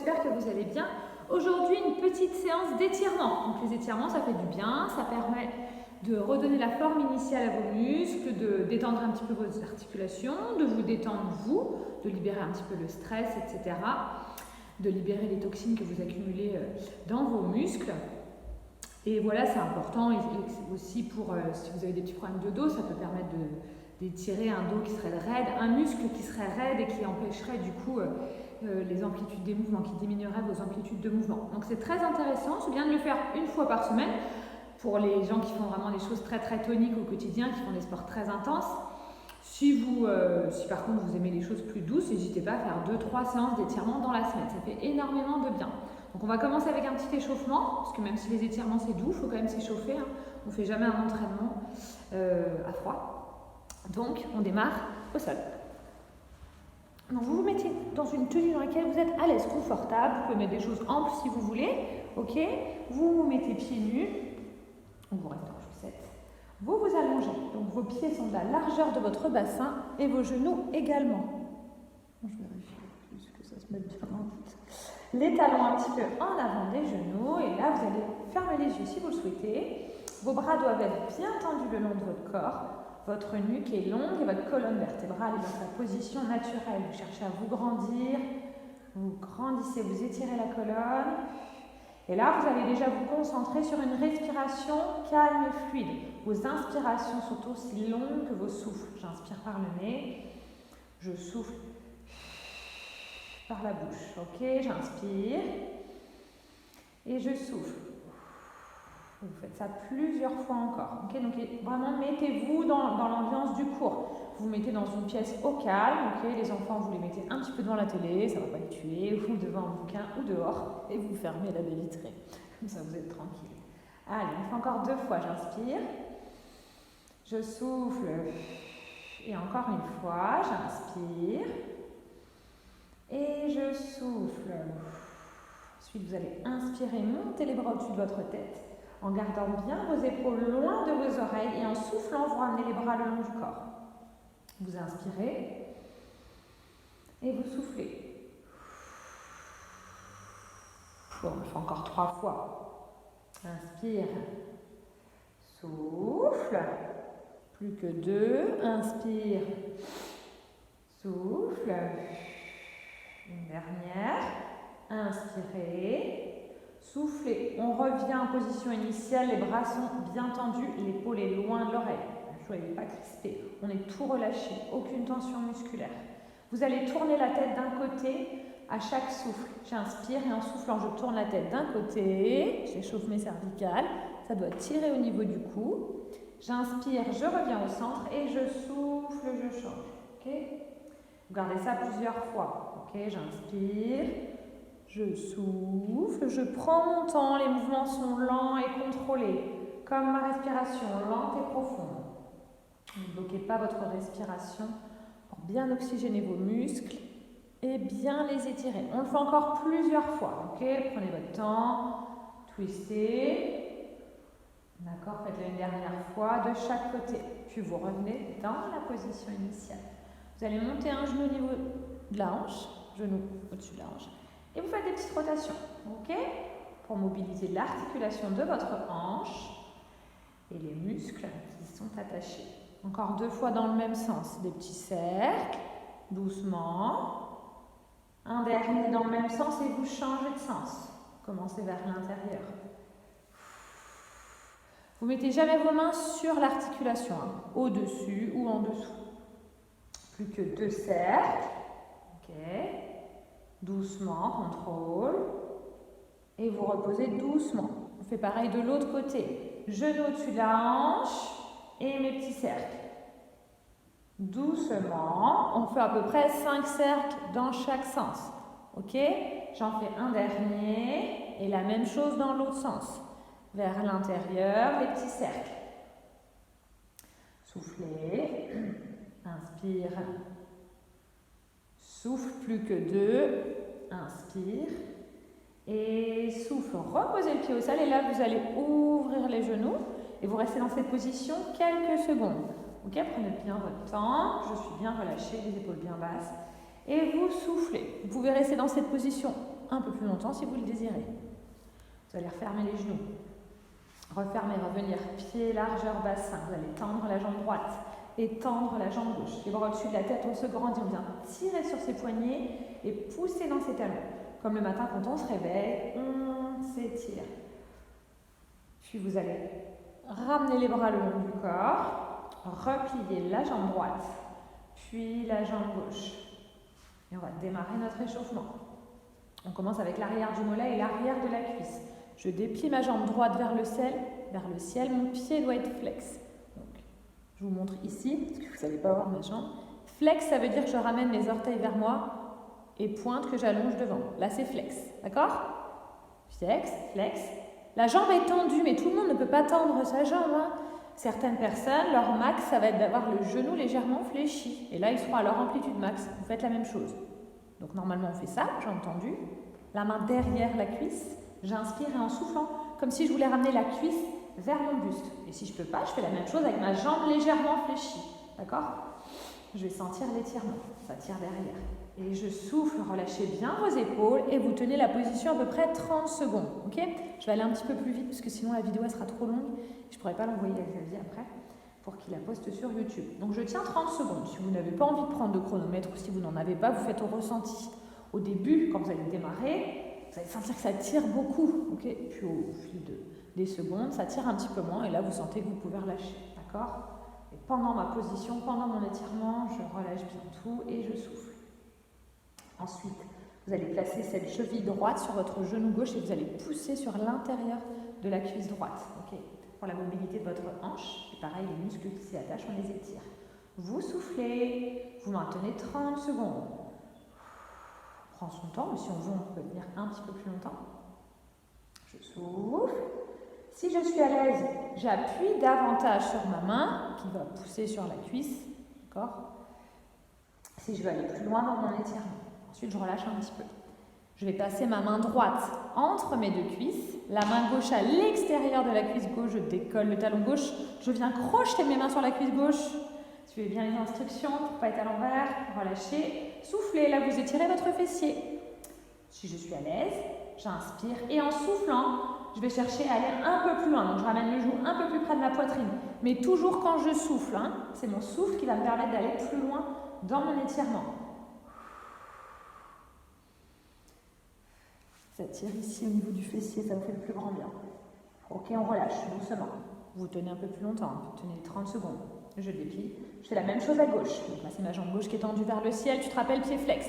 j'espère que vous allez bien. Aujourd'hui, une petite séance d'étirement. Donc les étirements, ça fait du bien, ça permet de redonner la forme initiale à vos muscles, de détendre un petit peu vos articulations, de vous détendre vous, de libérer un petit peu le stress, etc. De libérer les toxines que vous accumulez dans vos muscles. Et voilà, c'est important et aussi pour, si vous avez des petits problèmes de dos, ça peut permettre d'étirer un dos qui serait raide, un muscle qui serait raide et qui empêcherait du coup les amplitudes des mouvements, qui diminuerait vos amplitudes de mouvement. Donc c'est très intéressant, c'est bien de le faire une fois par semaine pour les gens qui font vraiment des choses très très toniques au quotidien, qui font des sports très intenses. Si par contre vous aimez les choses plus douces, n'hésitez pas à faire 2-3 séances d'étirement dans la semaine, ça fait énormément de bien. Donc on va commencer avec un petit échauffement, parce que même si les étirements c'est doux, il faut quand même s'échauffer, hein. On ne fait jamais un entraînement à froid. Donc on démarre au sol. Donc vous vous mettez dans une tenue dans laquelle vous êtes à l'aise, confortable, vous pouvez mettre des choses amples si vous voulez, ok. Vous vous mettez pieds nus, vous restez en chaussettes, vous vous allongez, donc vos pieds sont de la largeur de votre bassin et vos genoux également. Je vérifie juste que ça se mette bien en tête. Les talons un petit peu en avant des genoux et là vous allez fermer les yeux si vous le souhaitez. Vos bras doivent être bien tendus le long de votre corps. Votre nuque est longue et votre colonne vertébrale est dans sa position naturelle. Vous cherchez à vous grandir, vous grandissez, vous étirez la colonne. Et là, vous allez déjà vous concentrer sur une respiration calme et fluide. Vos inspirations sont aussi longues que vos souffles. J'inspire par le nez, je souffle par la bouche. Ok, j'inspire et je souffle. Vous faites ça plusieurs fois encore. Okay, donc vraiment, mettez-vous dans l'ambiance du cours. Vous vous mettez dans une pièce au calme. Okay, les enfants, vous les mettez un petit peu devant la télé, ça ne va pas les tuer, ou devant un bouquin, ou dehors, et vous fermez la baie vitrée. Comme ça, vous êtes tranquille. Allez, on fait encore 2 fois. J'inspire, je souffle, et encore une fois, j'inspire, et je souffle. Ensuite, vous allez inspirer, monter les bras au-dessus de votre tête, en gardant bien vos épaules loin de vos oreilles et en soufflant, vous ramenez les bras le long du corps. Vous inspirez et vous soufflez. Bon, on le fait encore 3 fois. Inspire, souffle. Plus que 2. Inspire, souffle. Une dernière. Inspirez. Soufflez, on revient en position initiale, les bras sont bien tendus, l'épaule est loin de l'oreille. Ne soyez pas crispés, on est tout relâché, aucune tension musculaire. Vous allez tourner la tête d'un côté à chaque souffle. J'inspire et en soufflant, je tourne la tête d'un côté, j'échauffe mes cervicales, ça doit tirer au niveau du cou. J'inspire, je reviens au centre et je souffle, je change. Okay, vous gardez ça plusieurs fois. Okay, j'inspire. Je souffle, je prends mon temps, les mouvements sont lents et contrôlés, comme ma respiration, lente et profonde. Ne bloquez pas votre respiration pour bien oxygéner vos muscles et bien les étirer. On le fait encore plusieurs fois, ok? Prenez votre temps, twistez. D'accord, faites-le une dernière fois de chaque côté. Puis vous revenez dans la position initiale. Vous allez monter un genou au niveau de la hanche, genou au-dessus de la hanche. Et vous faites des petites rotations, ok? Pour mobiliser l'articulation de votre hanche et les muscles qui sont attachés. Encore 2 fois dans le même sens. Des petits cercles, doucement. Un dernier dans le même sens et vous changez de sens. Commencez vers l'intérieur. Vous ne mettez jamais vos mains sur l'articulation, hein, au-dessus ou en dessous. Plus que 2 cercles. Ok. Doucement, contrôle. Et vous reposez doucement. On fait pareil de l'autre côté. Genou au-dessus de la hanche et mes petits cercles. Doucement. On fait à peu près 5 cercles dans chaque sens. Ok? J'en fais un dernier. Et la même chose dans l'autre sens. Vers l'intérieur, les petits cercles. Soufflez. Inspire. Souffle, plus que 2, inspire et souffle, reposez le pied au sol et là vous allez ouvrir les genoux et vous restez dans cette position quelques secondes. Ok, prenez bien votre temps, je suis bien relâchée, les épaules bien basses et vous soufflez. Vous pouvez rester dans cette position un peu plus longtemps si vous le désirez. Vous allez refermer les genoux. Refermer, revenir, pied, largeur, bassin. Vous allez tendre la jambe droite et tendre la jambe gauche. Les bras au-dessus de la tête, on se grandit, on vient tirer sur ses poignets et pousser dans ses talons. Comme le matin quand on se réveille, on s'étire. Puis vous allez ramener les bras le long du corps, replier la jambe droite, puis la jambe gauche. Et on va démarrer notre échauffement. On commence avec l'arrière du mollet et l'arrière de la cuisse. Je déplie ma jambe droite vers le ciel, mon pied doit être flex. Donc, je vous montre ici, parce que vous n'allez pas voir ma jambe. Flex, ça veut dire que je ramène mes orteils vers moi et pointe que j'allonge devant. Là, c'est flex, d'accord? Flex, flex. La jambe est tendue, mais tout le monde ne peut pas tendre sa jambe. Hein. Certaines personnes, leur max, ça va être d'avoir le genou légèrement fléchi. Et là, ils seront à leur amplitude max. Vous faites la même chose. Donc, normalement, on fait ça, jambe tendue. La main derrière la cuisse. J'inspire et en soufflant, comme si je voulais ramener la cuisse vers mon buste. Et si je ne peux pas, je fais la même chose avec ma jambe légèrement fléchie. D'accord? Je vais sentir l'étirement. Ça tire derrière. Et je souffle, relâchez bien vos épaules et vous tenez la position à peu près 30 secondes. Ok? Je vais aller un petit peu plus vite parce que sinon la vidéo elle sera trop longue. Je ne pourrai pas l'envoyer à Xavier après pour qu'il la poste sur YouTube. Donc je tiens 30 secondes. Si vous n'avez pas envie de prendre de chronomètre ou si vous n'en avez pas, vous faites au ressenti. Au début, quand vous allez démarrer, vous allez sentir que ça tire beaucoup. Ok? Puis au fil des secondes, ça tire un petit peu moins et là vous sentez que vous pouvez relâcher. D'accord? Et pendant ma position, pendant mon étirement, je relâche bien tout et je souffle. Ensuite, vous allez placer cette cheville droite sur votre genou gauche et vous allez pousser sur l'intérieur de la cuisse droite. Okay. Pour la mobilité de votre hanche, et pareil, les muscles qui s'y attachent, on les étire. Vous soufflez, vous maintenez 30 secondes. On prend son temps, mais si on veut, on peut tenir un petit peu plus longtemps. Je souffle. Si je suis à l'aise, j'appuie davantage sur ma main qui va pousser sur la cuisse. D'accord ? Si je veux aller plus loin dans mon étirement. Ensuite, je relâche un petit peu. Je vais passer ma main droite entre mes deux cuisses, la main gauche à l'extérieur de la cuisse gauche, je décolle le talon gauche, je viens crocheter mes mains sur la cuisse gauche. Suivez bien les instructions pour ne pas être à l'envers, relâchez, soufflez, là vous étirez votre fessier. Si je suis à l'aise, j'inspire et en soufflant, je vais chercher à aller un peu plus loin. Donc je ramène le genou un peu plus près de ma poitrine, mais toujours quand je souffle, hein, c'est mon souffle qui va me permettre d'aller plus loin dans mon étirement. Ça tire ici au niveau du fessier, ça vous fait le plus grand bien. Ok, on relâche doucement. Vous tenez un peu plus longtemps, vous tenez 30 secondes. Je déplie. Je fais la même chose à gauche. Donc là, c'est ma jambe gauche qui est tendue vers le ciel. Tu te rappelles, pied flex.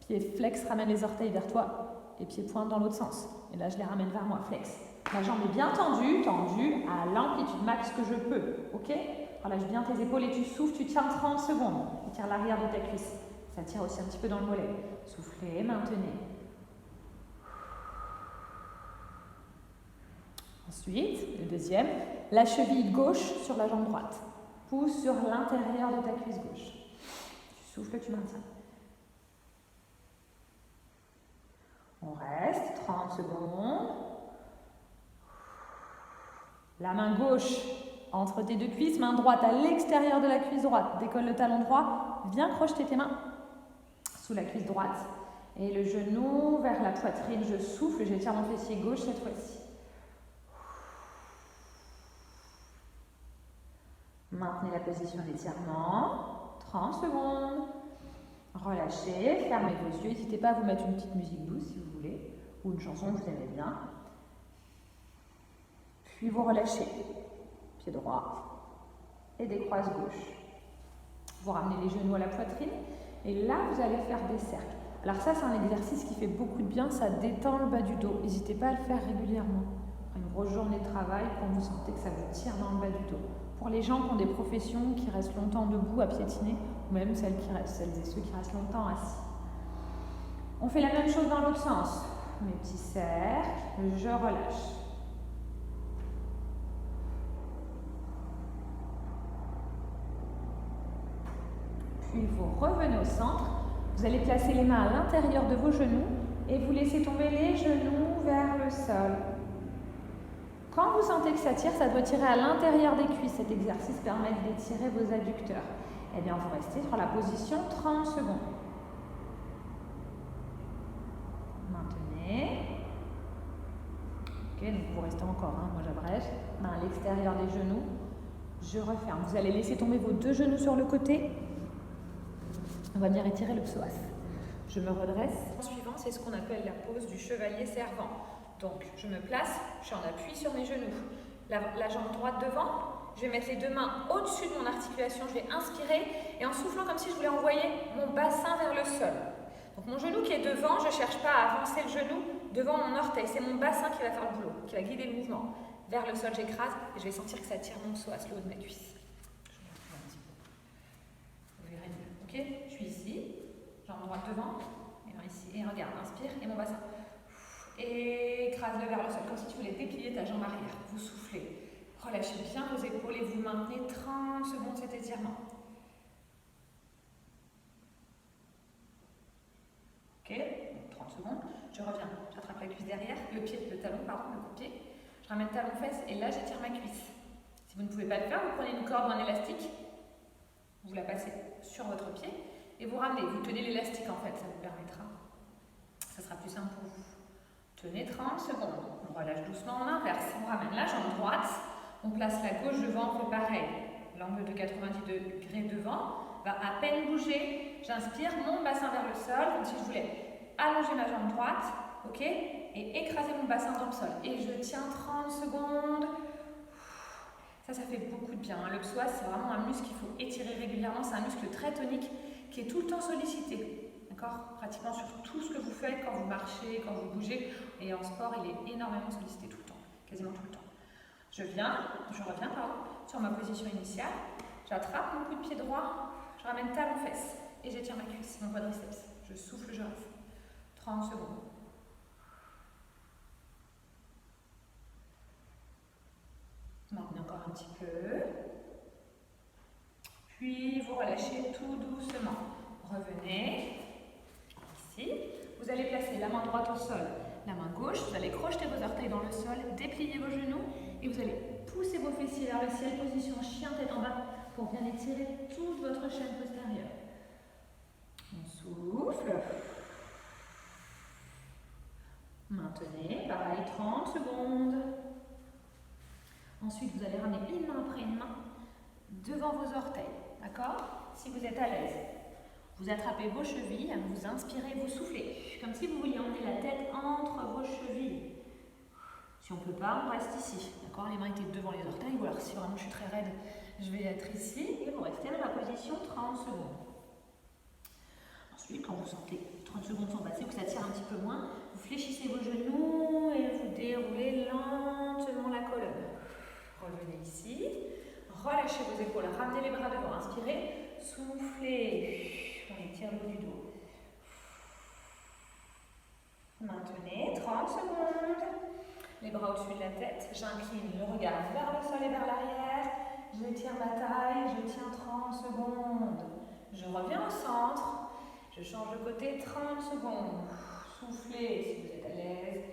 Pied flex, ramène les orteils vers toi. Et pied pointe dans l'autre sens. Et là, je les ramène vers moi, flex. Ma jambe est bien tendue, à l'amplitude max que je peux. Ok? Relâche bien tes épaules et tu souffles, tu tiens 30 secondes. Tu tires l'arrière de ta cuisse. Ça tire aussi un petit peu dans le mollet. Soufflez, maintenez. Ensuite, le deuxième, la cheville gauche sur la jambe droite. Pousse sur l'intérieur de ta cuisse gauche. Tu souffles, tu maintiens. On reste 30 secondes. La main gauche entre tes deux cuisses, main droite à l'extérieur de la cuisse droite. Décolle le talon droit, viens crocheter tes mains sous la cuisse droite. Et le genou vers la poitrine, je souffle, j'étire mon fessier gauche cette fois-ci. Maintenez la position d'étirement, 30 secondes. Relâchez, fermez vos yeux. N'hésitez pas à vous mettre une petite musique douce si vous voulez, ou une chanson que vous aimez bien. Puis vous relâchez, pied droit et décroise gauche. Vous ramenez les genoux à la poitrine et là vous allez faire des cercles. Alors ça c'est un exercice qui fait beaucoup de bien, ça détend le bas du dos. N'hésitez pas à le faire régulièrement. Après une grosse journée de travail, quand vous sentez que ça vous tire dans le bas du dos. Pour les gens qui ont des professions qui restent longtemps debout à piétiner, ou même celles et ceux qui restent longtemps assis. On fait la même chose dans l'autre sens. Mes petits cercles, je relâche. Puis vous revenez au centre. Vous allez placer les mains à l'intérieur de vos genoux et vous laissez tomber les genoux vers le sol. Quand vous sentez que ça tire, ça doit tirer à l'intérieur des cuisses. Cet exercice permet d'étirer vos adducteurs. Eh bien, vous restez sur la position 30 secondes. Maintenez. Ok, donc vous restez encore, hein, moi j'abrège. Main à l'extérieur des genoux. Je referme. Vous allez laisser tomber vos deux genoux sur le côté. On va venir étirer le psoas. Je me redresse. Le suivant, c'est ce qu'on appelle la pose du chevalier servant. Donc, je me place, je suis en appui sur mes genoux. La jambe droite devant. Je vais mettre les deux mains au-dessus de mon articulation. Je vais inspirer et en soufflant comme si je voulais envoyer mon bassin vers le sol. Donc, mon genou qui est devant, je ne cherche pas à avancer le genou devant mon orteil. C'est mon bassin qui va faire le boulot, qui va guider le mouvement. Vers le sol, j'écrase et je vais sentir que ça tire mon psoas, le haut de ma cuisse. Vous verrez mieux. Ok, je suis ici, jambe droite devant, et main ici. Et regarde, inspire et mon bassin. Écrase-le vers le sol, comme si tu voulais déplier ta jambe arrière. Vous soufflez. Relâchez bien vos épaules et vous maintenez 30 secondes cet étirement. Ok, 30 secondes. Je reviens, j'attrape la cuisse derrière, le talon, pardon, le coup-pied. Je ramène talon-fesse et là j'étire ma cuisse. Si vous ne pouvez pas le faire, vous prenez une corde ou un élastique, vous la passez sur votre pied et vous ramenez. Vous tenez l'élastique en fait, ça vous permettra. Ça sera plus simple pour vous. Tenez 30 secondes. On relâche doucement en inverse. On ramène la jambe droite, on place la gauche devant, on fait pareil. L'angle de 90 degrés devant va à peine bouger. J'inspire, mon bassin vers le sol, comme si je voulais allonger ma jambe droite, ok, et écraser mon bassin dans le sol. Et je tiens 30 secondes. Ça fait beaucoup de bien. Le psoas, c'est vraiment un muscle qu'il faut étirer régulièrement. C'est un muscle très tonique qui est tout le temps sollicité. D'accord ? Pratiquement sur tout ce que vous faites, quand vous marchez, quand vous bougez. Et en sport, il est énormément sollicité tout le temps, quasiment tout le temps. Je reviens sur ma position initiale. J'attrape mon coup de pied droit, je ramène talon-fesse et j'étire ma cuisse, mon quadriceps. Je souffle, je reste. 30 secondes. Maintenez encore un petit peu. Puis vous relâchez tout doucement. Revenez. Ici. Vous allez placer la main droite au sol, la main gauche. Vous allez crocheter vos orteils dans le sol, déplier vos genoux et vous allez pousser vos fessiers vers le ciel. Position chien tête en bas pour bien étirer toute votre chaîne postérieure. On souffle. Maintenez, pareil, 30 secondes. Ensuite, vous allez ramener une main après une main devant vos orteils, d'accord? Si vous êtes à l'aise, vous attrapez vos chevilles, vous inspirez, vous soufflez, comme si vous vouliez emmener la tête entre vos chevilles. Si on ne peut pas, on reste ici, d'accord? Les mains étaient devant les orteils, ou alors si vraiment je suis très raide, je vais être ici, et vous restez dans la position 30 secondes. Ensuite, quand vous sentez 30 secondes sont passées ou que ça tire un petit peu moins, vous fléchissez vos genoux et vous déroulez lentement la colonne. Revenez ici, relâchez vos épaules, ramenez les bras devant, inspirez, soufflez, on étire le haut du dos. Maintenez 30 secondes, les bras au-dessus de la tête, j'incline le regard vers le sol et vers l'arrière, j'étire ma taille, je tiens 30 secondes, je reviens au centre, je change de côté 30 secondes, soufflez si vous êtes à l'aise,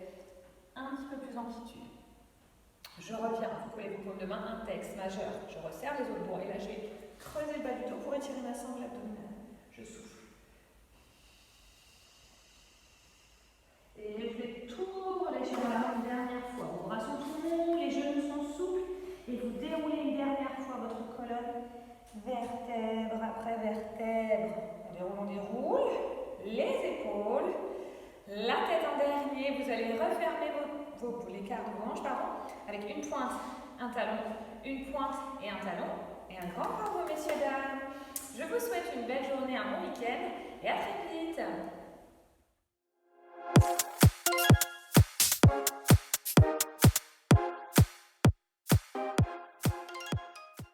un petit peu plus d'amplitude. Je reviens, vous collez vos paumes de main, index, majeur. Je resserre les autres doigts et là je vais creuser le bas du dos pour étirer ma sangle abdominale. Je souffle. Et je vais tout relâcher une dernière fois. Vos bras sont longs, les genoux sont souples et vous déroulez une dernière fois votre colonne, vertèbre après vertèbre. On déroule les épaules, la tête en dernier. Vous allez refermer les quarts de hanche, avec une pointe, un talon, une pointe et un talon. Et un grand bravo, messieurs, dames. Je vous souhaite une belle journée, un bon week-end et à très vite.